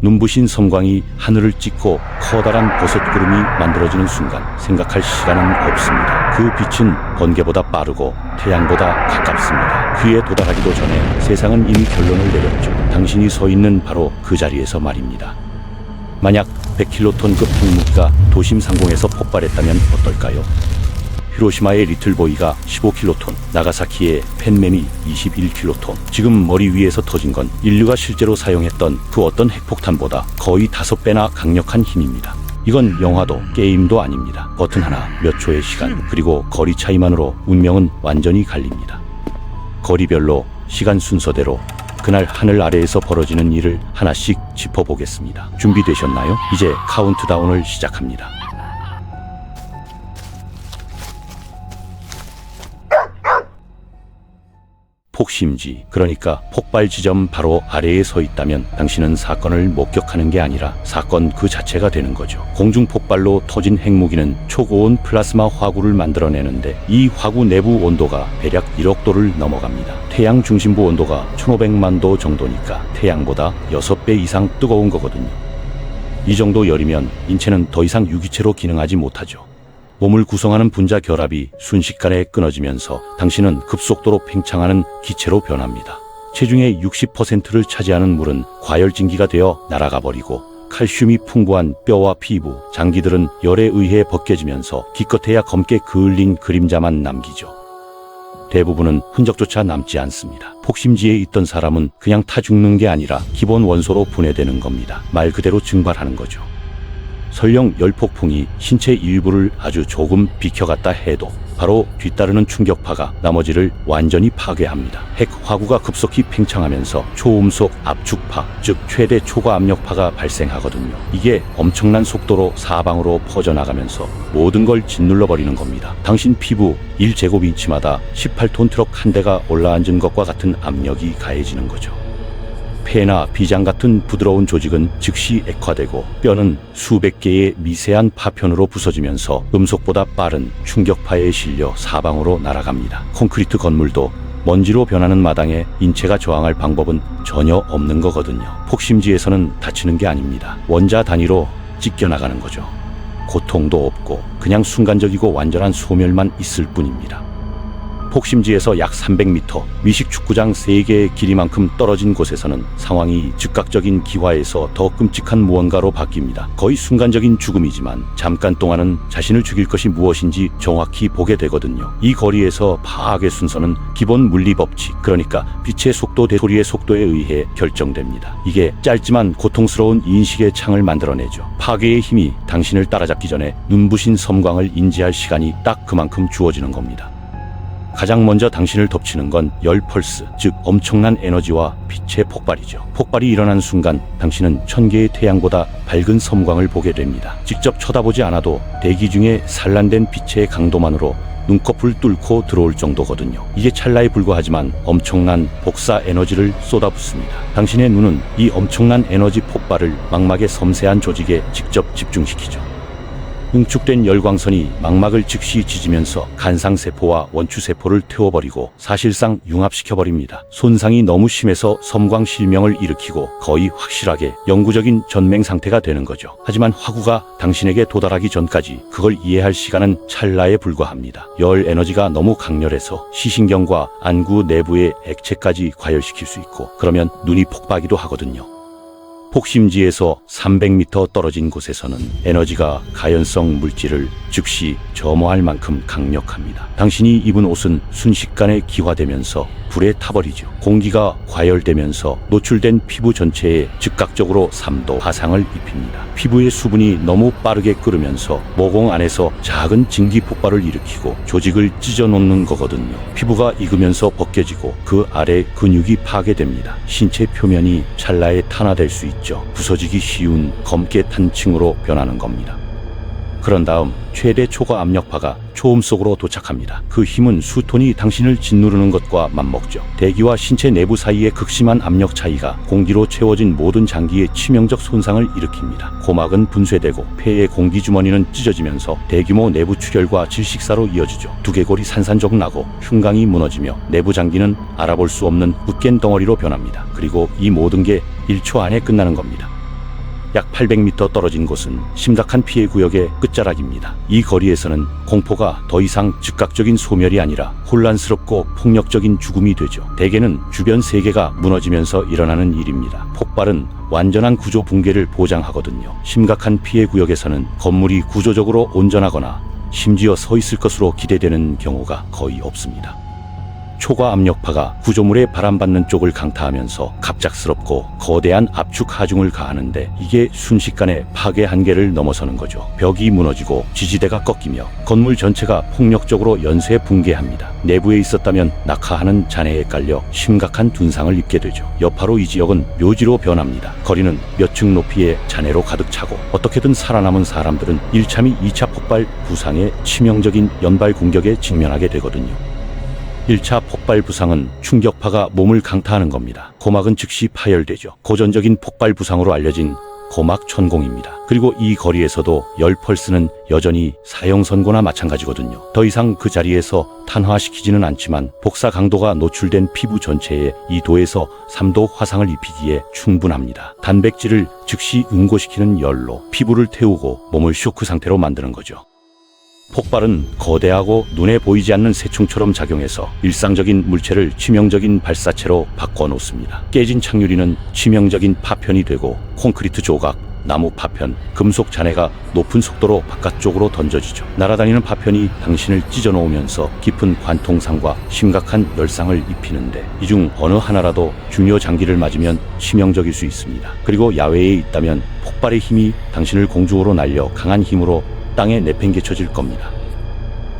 눈부신 섬광이 하늘을 찢고 커다란 버섯구름이 만들어지는 순간 생각할 시간은 없습니다. 그 빛은 번개보다 빠르고 태양보다 가깝습니다. 귀에 도달하기도 전에 세상은 이미 결론을 내렸죠. 당신이 서 있는 바로 그 자리에서 말입니다. 만약 100킬로톤급 핵무기가 도심 상공에서 폭발했다면 어떨까요? 히로시마의 리틀보이가 15킬로톤, 나가사키의 펜맨이 21킬로톤. 지금 머리 위에서 터진 건 인류가 실제로 사용했던 그 어떤 핵폭탄보다 거의 5배나 강력한 힘입니다. 이건 영화도 게임도 아닙니다. 버튼 하나, 몇 초의 시간, 그리고 거리 차이만으로 운명은 완전히 갈립니다. 거리별로, 시간 순서대로 그날 하늘 아래에서 벌어지는 일을 하나씩 짚어보겠습니다. 준비되셨나요? 이제 카운트다운을 시작합니다. 폭심지, 그러니까 폭발 지점 바로 아래에 서 있다면 당신은 사건을 목격하는 게 아니라 사건 그 자체가 되는 거죠. 공중 폭발로 터진 핵무기는 초고온 플라스마 화구를 만들어내는데 이 화구 내부 온도가 대략 1억 도를 넘어갑니다. 태양 중심부 온도가 1500만 도 정도니까 태양보다 6배 이상 뜨거운 거거든요. 이 정도 열이면 인체는 더 이상 유기체로 기능하지 못하죠. 몸을 구성하는 분자 결합이 순식간에 끊어지면서 당신은 급속도로 팽창하는 기체로 변합니다. 체중의 60%를 차지하는 물은 과열진기가 되어 날아가 버리고 칼슘이 풍부한 뼈와 피부, 장기들은 열에 의해 벗겨지면서 기껏해야 검게 그을린 그림자만 남기죠. 대부분은 흔적조차 남지 않습니다. 폭심지에 있던 사람은 그냥 타 죽는 게 아니라 기본 원소로 분해되는 겁니다. 말 그대로 증발하는 거죠. 설령 열폭풍이 신체 일부를 아주 조금 비켜갔다 해도 바로 뒤따르는 충격파가 나머지를 완전히 파괴합니다. 핵화구가 급속히 팽창하면서 초음속 압축파, 즉 최대 초과압력파가 발생하거든요. 이게 엄청난 속도로 사방으로 퍼져나가면서 모든 걸 짓눌러버리는 겁니다. 당신 피부 1제곱인치마다 18톤 트럭 한 대가 올라앉은 것과 같은 압력이 가해지는 거죠. 폐나 비장 같은 부드러운 조직은 즉시 액화되고 뼈는 수백 개의 미세한 파편으로 부서지면서 음속보다 빠른 충격파에 실려 사방으로 날아갑니다. 콘크리트 건물도 먼지로 변하는 마당에 인체가 저항할 방법은 전혀 없는 거거든요. 폭심지에서는 다치는 게 아닙니다. 원자 단위로 찢겨나가는 거죠. 고통도 없고 그냥 순간적이고 완전한 소멸만 있을 뿐입니다. 폭심지에서 약 300m, 미식축구장 3개의 길이만큼 떨어진 곳에서는 상황이 즉각적인 기화에서 더 끔찍한 무언가로 바뀝니다. 거의 순간적인 죽음이지만 잠깐 동안은 자신을 죽일 것이 무엇인지 정확히 보게 되거든요. 이 거리에서 파악의 순서는 기본 물리법칙, 그러니까 빛의 속도 대 소리의 속도에 의해 결정됩니다. 이게 짧지만 고통스러운 인식의 창을 만들어내죠. 파괴의 힘이 당신을 따라잡기 전에 눈부신 섬광을 인지할 시간이 딱 그만큼 주어지는 겁니다. 가장 먼저 당신을 덮치는 건 열 펄스, 즉 엄청난 에너지와 빛의 폭발이죠. 폭발이 일어난 순간 당신은 1000개의 태양보다 밝은 섬광을 보게 됩니다. 직접 쳐다보지 않아도 대기 중에 산란된 빛의 강도만으로 눈꺼풀 뚫고 들어올 정도거든요. 이게 찰나에 불과하지만 엄청난 복사 에너지를 쏟아붓습니다. 당신의 눈은 이 엄청난 에너지 폭발을 망막의 섬세한 조직에 직접 집중시키죠. 응축된 열광선이 망막을 즉시 지지면서 간상세포와 원추세포를 태워버리고 사실상 융합시켜버립니다. 손상이 너무 심해서 섬광 실명을 일으키고 거의 확실하게 영구적인 전맹 상태가 되는 거죠. 하지만 화구가 당신에게 도달하기 전까지 그걸 이해할 시간은 찰나에 불과합니다. 열 에너지가 너무 강렬해서 시신경과 안구 내부의 액체까지 과열시킬 수 있고 그러면 눈이 폭파하기도 하거든요. 폭심지에서 300m 떨어진 곳에서는 에너지가 가연성 물질을 즉시 점화할 만큼 강력합니다. 당신이 입은 옷은 순식간에 기화되면서 불에 타버리죠. 공기가 과열되면서 노출된 피부 전체에 즉각적으로 3도 화상을 입힙니다. 피부의 수분이 너무 빠르게 끓으면서 모공 안에서 작은 증기 폭발을 일으키고 조직을 찢어놓는 거거든요. 피부가 익으면서 벗겨지고 그 아래 근육이 파괴됩니다. 신체 표면이 찰나에 탄화될 수 있죠. 부서지기 쉬운 검게 탄 층으로 변하는 겁니다. 그런 다음 최대 초과 압력파가 초음 속으로 도착합니다. 그 힘은 수톤이 당신을 짓누르는 것과 맞먹죠. 대기와 신체 내부 사이의 극심한 압력 차이가 공기로 채워진 모든 장기에 치명적 손상을 일으킵니다. 고막은 분쇄되고 폐의 공기주머니는 찢어지면서 대규모 내부 출혈과 질식사로 이어지죠. 두개골이 산산조각 나고 흉강이 무너지며 내부 장기는 알아볼 수 없는 으깬 덩어리로 변합니다. 그리고 이 모든 게 1초 안에 끝나는 겁니다. 약 800m 떨어진 곳은 심각한 피해 구역의 끝자락입니다. 이 거리에서는 공포가 더 이상 즉각적인 소멸이 아니라 혼란스럽고 폭력적인 죽음이 되죠. 대개는 주변 세계가 무너지면서 일어나는 일입니다. 폭발은 완전한 구조 붕괴를 보장하거든요. 심각한 피해 구역에서는 건물이 구조적으로 온전하거나 심지어 서 있을 것으로 기대되는 경우가 거의 없습니다. 초과 압력파가 구조물에 바람받는 쪽을 강타하면서 갑작스럽고 거대한 압축 하중을 가하는데 이게 순식간에 파괴 한계를 넘어서는 거죠. 벽이 무너지고 지지대가 꺾이며 건물 전체가 폭력적으로 연쇄 붕괴합니다. 내부에 있었다면 낙하하는 잔해에 깔려 심각한 둔상을 입게 되죠. 여파로 이 지역은 묘지로 변합니다. 거리는 몇 층 높이의 잔해로 가득 차고 어떻게든 살아남은 사람들은 1차 및 2차 폭발 부상의 치명적인 연발 공격에 직면하게 되거든요. 1차 폭발 부상은 충격파가 몸을 강타하는 겁니다. 고막은 즉시 파열되죠. 고전적인 폭발 부상으로 알려진 고막 천공입니다. 그리고 이 거리에서도 열 펄스는 여전히 사형 선고나 마찬가지거든요. 더 이상 그 자리에서 탄화시키지는 않지만 복사 강도가 노출된 피부 전체에 2도에서 3도 화상을 입히기에 충분합니다. 단백질을 즉시 응고시키는 열로 피부를 태우고 몸을 쇼크 상태로 만드는 거죠. 폭발은 거대하고 눈에 보이지 않는 새총처럼 작용해서 일상적인 물체를 치명적인 발사체로 바꿔놓습니다. 깨진 창유리는 치명적인 파편이 되고 콘크리트 조각, 나무 파편, 금속 잔해가 높은 속도로 바깥쪽으로 던져지죠. 날아다니는 파편이 당신을 찢어놓으면서 깊은 관통상과 심각한 열상을 입히는데 이 중 어느 하나라도 중요 장기를 맞으면 치명적일 수 있습니다. 그리고 야외에 있다면 폭발의 힘이 당신을 공중으로 날려 강한 힘으로 땅에 내팽개쳐질 겁니다.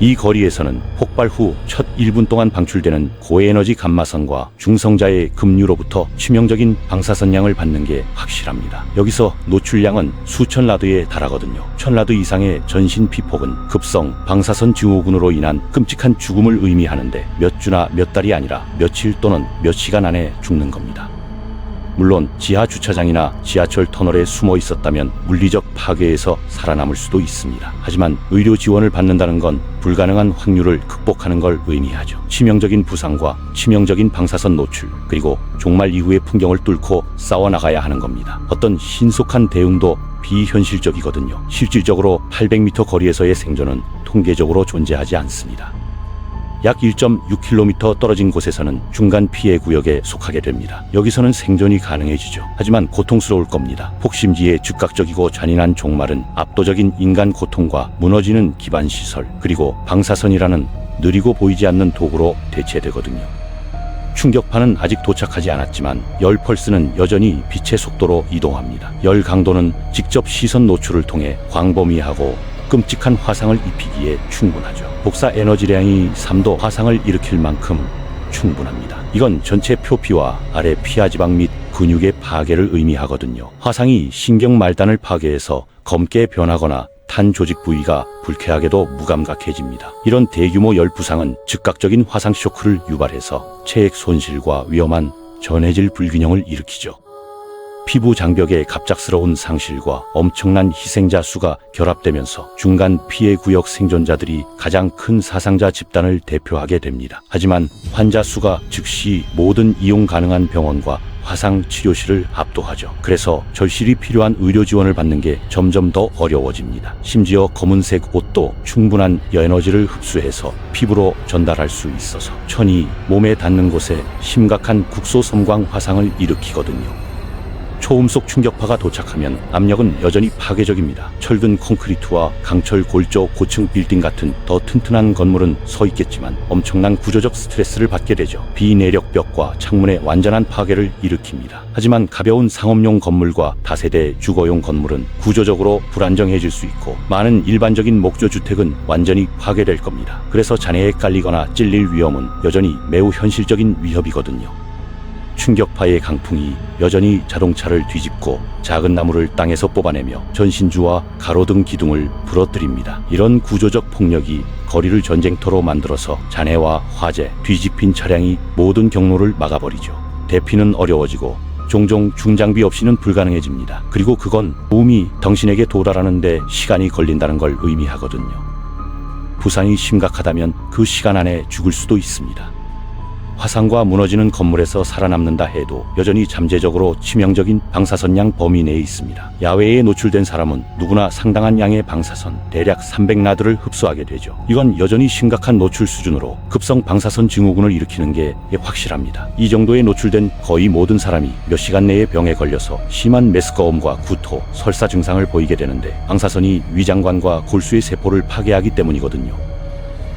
이 거리에서는 폭발 후 첫 1분 동안 방출되는 고에너지 감마선과 중성자의 급류로부터 치명적인 방사선량을 받는 게 확실합니다. 여기서 노출량은 수천 라드에 달하거든요. 1000라드 이상의 전신 피폭은 급성 방사선 증후군으로 인한 끔찍한 죽음을 의미하는데 몇 주나 몇 달이 아니라 며칠 또는 몇 시간 안에 죽는 겁니다. 물론 지하 주차장이나 지하철 터널에 숨어 있었다면 물리적 파괴에서 살아남을 수도 있습니다. 하지만 의료 지원을 받는다는 건 불가능한 확률을 극복하는 걸 의미하죠. 치명적인 부상과 치명적인 방사선 노출, 그리고 종말 이후의 풍경을 뚫고 싸워나가야 하는 겁니다. 어떤 신속한 대응도 비현실적이거든요. 실질적으로 800m 거리에서의 생존은 통계적으로 존재하지 않습니다. 약 1.6km 떨어진 곳에서는 중간 피해 구역에 속하게 됩니다. 여기서는 생존이 가능해지죠. 하지만 고통스러울 겁니다. 폭심지의 즉각적이고 잔인한 종말은 압도적인 인간 고통과 무너지는 기반시설, 그리고 방사선이라는 느리고 보이지 않는 도구로 대체되거든요. 충격파는 아직 도착하지 않았지만 열 펄스는 여전히 빛의 속도로 이동합니다. 열 강도는 직접 시선 노출을 통해 광범위하고 끔찍한 화상을 입히기에 충분하죠. 복사 에너지량이 3도 화상을 일으킬 만큼 충분합니다. 이건 전체 표피와 아래 피하지방 및 근육의 파괴를 의미하거든요. 화상이 신경 말단을 파괴해서 검게 변하거나 탄 조직 부위가 불쾌하게도 무감각해집니다. 이런 대규모 열 부상은 즉각적인 화상 쇼크를 유발해서 체액 손실과 위험한 전해질 불균형을 일으키죠. 피부 장벽의 갑작스러운 상실과 엄청난 희생자 수가 결합되면서 중간 피해 구역 생존자들이 가장 큰 사상자 집단을 대표하게 됩니다. 하지만 환자 수가 즉시 모든 이용 가능한 병원과 화상 치료실을 압도하죠. 그래서 절실히 필요한 의료 지원을 받는 게 점점 더 어려워집니다. 심지어 검은색 옷도 충분한 에너지를 흡수해서 피부로 전달할 수 있어서 천이 몸에 닿는 곳에 심각한 국소섬광 화상을 일으키거든요. 초음속 충격파가 도착하면 압력은 여전히 파괴적입니다. 철근 콘크리트와 강철 골조 고층 빌딩 같은 더 튼튼한 건물은 서 있겠지만 엄청난 구조적 스트레스를 받게 되죠. 비내력 벽과 창문의 완전한 파괴를 일으킵니다. 하지만 가벼운 상업용 건물과 다세대 주거용 건물은 구조적으로 불안정해질 수 있고 많은 일반적인 목조 주택은 완전히 파괴될 겁니다. 그래서 잔해에 깔리거나 찔릴 위험은 여전히 매우 현실적인 위협이거든요. 충격파의 강풍이 여전히 자동차를 뒤집고 작은 나무를 땅에서 뽑아내며 전신주와 가로등 기둥을 부러뜨립니다. 이런 구조적 폭력이 거리를 전쟁터로 만들어서 잔해와 화재, 뒤집힌 차량이 모든 경로를 막아버리죠. 대피는 어려워지고 종종 중장비 없이는 불가능해집니다. 그리고 그건 도움이 당신에게 도달하는데 시간이 걸린다는 걸 의미하거든요. 부상이 심각하다면 그 시간 안에 죽을 수도 있습니다. 화상과 무너지는 건물에서 살아남는다 해도 여전히 잠재적으로 치명적인 방사선량 범위 내에 있습니다. 야외에 노출된 사람은 누구나 상당한 양의 방사선, 대략 300라드를 흡수하게 되죠. 이건 여전히 심각한 노출 수준으로 급성 방사선 증후군을 일으키는 게 확실합니다. 이 정도에 노출된 거의 모든 사람이 몇 시간 내에 병에 걸려서 심한 메스꺼움과 구토, 설사 증상을 보이게 되는데 방사선이 위장관과 골수의 세포를 파괴하기 때문이거든요.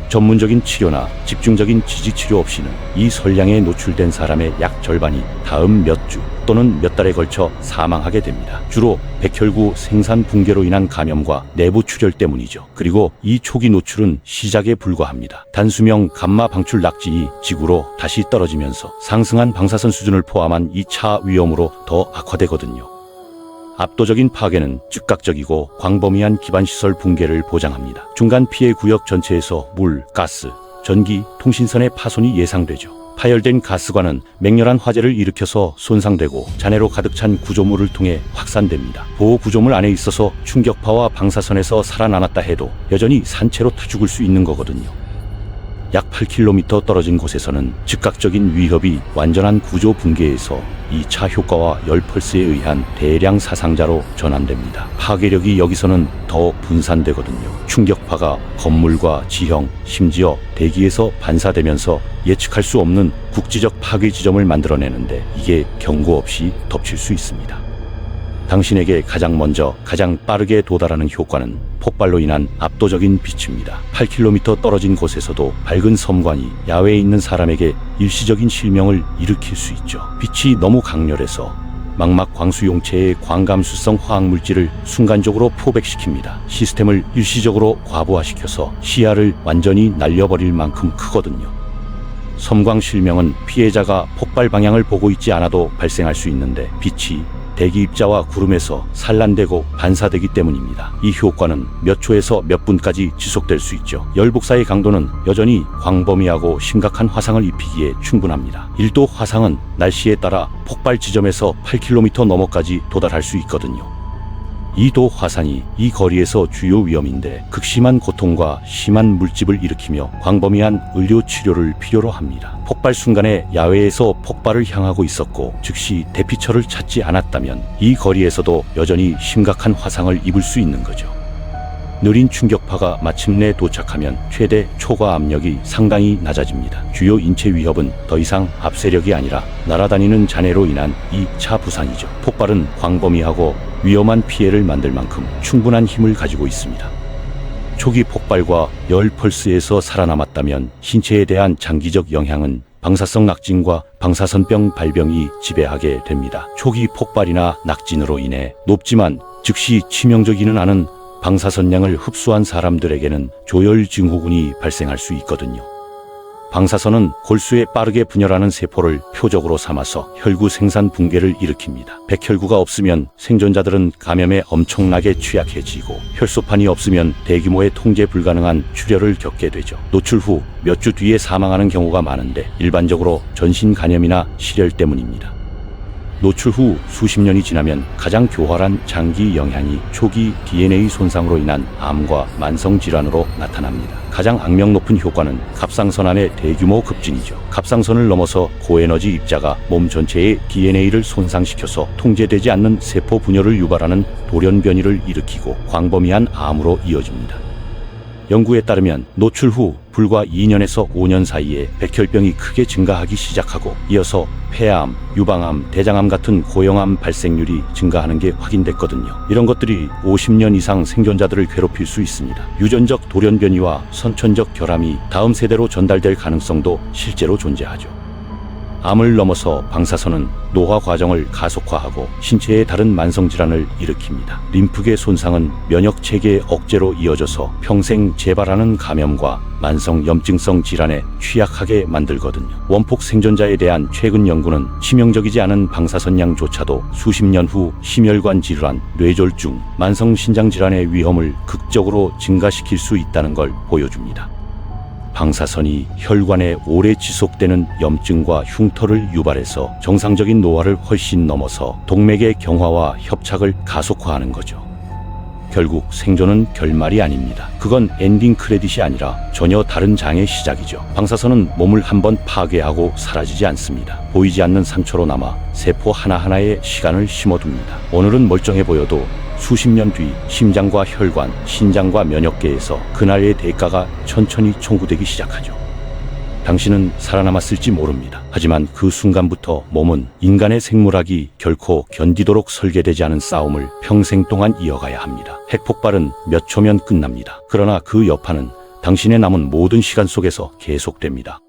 전문적인 치료나 집중적인 지지치료 없이는 이 선량에 노출된 사람의 약 절반이 다음 몇 주 또는 몇 달에 걸쳐 사망하게 됩니다. 주로 백혈구 생산 붕괴로 인한 감염과 내부 출혈 때문이죠. 그리고 이 초기 노출은 시작에 불과합니다. 단수명 감마 방출 낙진이 지구로 다시 떨어지면서 상승한 방사선 수준을 포함한 2차 위험으로 더 악화되거든요. 압도적인 파괴는 즉각적이고 광범위한 기반시설 붕괴를 보장합니다. 중간 피해 구역 전체에서 물, 가스, 전기, 통신선의 파손이 예상되죠. 파열된 가스관은 맹렬한 화재를 일으켜서 손상되고 잔해로 가득 찬 구조물을 통해 확산됩니다. 보호 구조물 안에 있어서 충격파와 방사선에서 살아남았다 해도 여전히 산채로 타 죽을 수 있는 거거든요. 약 8km 떨어진 곳에서는 즉각적인 위협이 완전한 구조 붕괴에서 2차 효과와 열펄스에 의한 대량 사상자로 전환됩니다. 파괴력이 여기서는 더 분산되거든요. 충격파가 건물과 지형, 심지어 대기에서 반사되면서 예측할 수 없는 국지적 파괴 지점을 만들어내는데 이게 경고 없이 덮칠 수 있습니다. 당신에게 가장 먼저 가장 빠르게 도달하는 효과는 폭발로 인한 압도적인 빛입니다. 8km 떨어진 곳에서도 밝은 섬관이 야외에 있는 사람에게 일시적인 실명을 일으킬 수 있죠. 빛이 너무 강렬해서 망막 광수용체의 광감수성 화학물질을 순간적으로 포백시킵니다. 시스템을 일시적으로 과부하시켜서 시야를 완전히 날려버릴 만큼 크거든요. 섬광 실명은 피해자가 폭발 방향을 보고 있지 않아도 발생할 수 있는데 빛이 대기 입자와 구름에서 산란되고 반사되기 때문입니다. 이 효과는 몇 초에서 몇 분까지 지속될 수 있죠. 열 복사의 강도는 여전히 광범위하고 심각한 화상을 입히기에 충분합니다. 1도 화상은 날씨에 따라 폭발 지점에서 8km 너머까지 도달할 수 있거든요. 2도 화상이 이 거리에서 주요 위험인데 극심한 고통과 심한 물집을 일으키며 광범위한 의료 치료를 필요로 합니다. 폭발 순간에 야외에서 폭발을 향하고 있었고 즉시 대피처를 찾지 않았다면 이 거리에서도 여전히 심각한 화상을 입을 수 있는 거죠. 느린 충격파가 마침내 도착하면 최대 초과 압력이 상당히 낮아집니다. 주요 인체 위협은 더 이상 압세력이 아니라 날아다니는 잔해로 인한 2차 부상이죠. 폭발은 광범위하고 위험한 피해를 만들 만큼 충분한 힘을 가지고 있습니다. 초기 폭발과 열 펄스에서 살아남았다면 신체에 대한 장기적 영향은 방사성 낙진과 방사선병 발병이 지배하게 됩니다. 초기 폭발이나 낙진으로 인해 높지만 즉시 치명적이는 않은 방사선량을 흡수한 사람들에게는 조혈 증후군이 발생할 수 있거든요. 방사선은 골수에 빠르게 분열하는 세포를 표적으로 삼아서 혈구 생산 붕괴를 일으킵니다. 백혈구가 없으면 생존자들은 감염에 엄청나게 취약해지고 혈소판이 없으면 대규모의 통제 불가능한 출혈을 겪게 되죠. 노출 후 몇 주 뒤에 사망하는 경우가 많은데 일반적으로 전신 간염이나 실혈 때문입니다. 노출 후 수십 년이 지나면 가장 교활한 장기 영향이 초기 DNA 손상으로 인한 암과 만성 질환으로 나타납니다. 가장 악명 높은 효과는 갑상선암의 대규모 급진이죠. 갑상선을 넘어서 고에너지 입자가 몸 전체의 DNA를 손상시켜서 통제되지 않는 세포 분열을 유발하는 돌연변이를 일으키고 광범위한 암으로 이어집니다. 연구에 따르면 노출 후 불과 2년에서 5년 사이에 백혈병이 크게 증가하기 시작하고 이어서 폐암, 유방암, 대장암 같은 고형암 발생률이 증가하는 게 확인됐거든요. 이런 것들이 50년 이상 생존자들을 괴롭힐 수 있습니다. 유전적 돌연변이와 선천적 결함이 다음 세대로 전달될 가능성도 실제로 존재하죠. 암을 넘어서 방사선은 노화 과정을 가속화하고 신체의 다른 만성질환을 일으킵니다. 림프계 손상은 면역체계 억제로 이어져서 평생 재발하는 감염과 만성 염증성 질환에 취약하게 만들거든요. 원폭 생존자에 대한 최근 연구는 치명적이지 않은 방사선량조차도 수십 년 후 심혈관 질환, 뇌졸중, 만성 신장 질환의 위험을 극적으로 증가시킬 수 있다는 걸 보여줍니다. 방사선이 혈관에 오래 지속되는 염증과 흉터를 유발해서 정상적인 노화를 훨씬 넘어서 동맥의 경화와 협착을 가속화하는 거죠. 결국 생존은 결말이 아닙니다. 그건 엔딩 크레딧이 아니라 전혀 다른 장의 시작이죠. 방사선은 몸을 한번 파괴하고 사라지지 않습니다. 보이지 않는 상처로 남아 세포 하나하나에 시간을 심어둡니다. 오늘은 멀쩡해 보여도 수십 년 뒤 심장과 혈관, 신장과 면역계에서 그날의 대가가 천천히 청구되기 시작하죠. 당신은 살아남았을지 모릅니다. 하지만 그 순간부터 몸은 인간의 생물학이 결코 견디도록 설계되지 않은 싸움을 평생 동안 이어가야 합니다. 핵폭발은 몇 초면 끝납니다. 그러나 그 여파는 당신의 남은 모든 시간 속에서 계속됩니다.